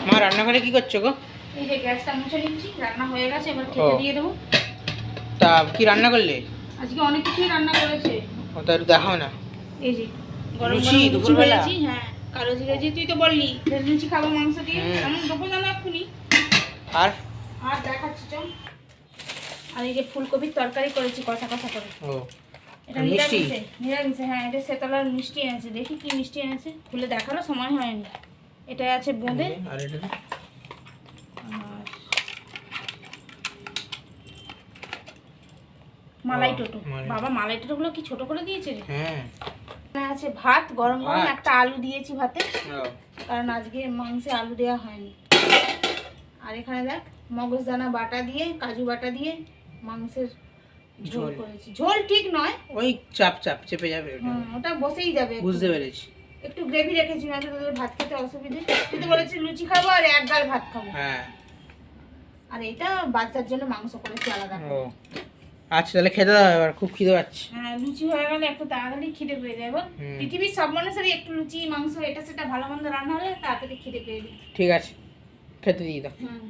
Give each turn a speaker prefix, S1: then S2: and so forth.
S1: মা রান্নাঘরে কি করছো গো?
S2: এই যে গ্যাসটা মুছে নিচ্ছি, রান্না হয়ে গেছে, এবার খেতে দিয়ে দেবো।
S1: তা কি রান্না করলে?
S2: আজকে অনেক কিছুই রান্না করেছে।
S1: ওটা একটু দেখাও না।
S2: এই যে গরম
S1: লুচি,
S2: গরম লুচি
S1: দুপুরবেলা?
S2: করেছি, হ্যাঁ কালো জিরে দিয়ে, তুই তো বললি লুচি খাবো মাংস দিয়ে, এমন দুপুরবেলা এক্ষুনি।
S1: আর
S2: আর দেখাচ্ছি চল। আর এই যে ফুলকপির তরকারি করেছি কষা কষা করে।
S1: ও
S2: এটা
S1: মিষ্টি?
S2: নিরামিষে, হ্যাঁ এটা সেতলার মিষ্টি এনেছে, দেখি কি মিষ্টি এনেছে, খুলে দেখারও সময় হয়নি। এটা আছে বোঁদে,
S1: আর এটা
S2: আর মালাই টোটো। বাবা মালাই টোটোগুলো কি ছোট করে দিয়েছে রে।
S1: হ্যাঁ
S2: এখানে আছে ভাত গরম গরম,
S1: ভাত।
S2: একটা আলু দিয়েছি ভাতে,
S1: ও
S2: কারণ আজকে মাংসে আলু দেওয়া হয়নি। আর এখানে দেখ মগজদানা বাটা দিয়ে, কাজু বাটা দিয়ে মাংসের ঝোল করেছি। ঝোল ঠিক নয়,
S1: ওই চাপ চাপ চেপে যাবে ওটা।
S2: ওটা বসেই যাবে।
S1: বুঝতে পেরেছি।
S2: একটু গ্রেভি রেখেছি, না তো তোদের ভাত খেতে অসুবিধে। তুই তো বলেছিস লুচি খাবো আর এক গাল ভাত খাবো।
S1: হ্যাঁ।
S2: আর এটা বাচ্চার জন্য মাংস করেছি আলাদা।
S1: ও আচ্ছা তাহলে খেতে দাও, এবার খুব খিদে পাচ্ছে।
S2: হ্যাঁ লুচি হয়ে গেলে একটু তাড়াতাড়ি খিদে পেয়ে যায়। বল পৃথিবীর সব মানুষেরই একটু লুচি মাংস এটা সেটা ভালো মন্দ রান্না হলে তাড়াতাড়ি খিদে পেয়ে যায়।
S1: ঠিক আছে, খেতে দিয়ে দাও।
S2: হুম।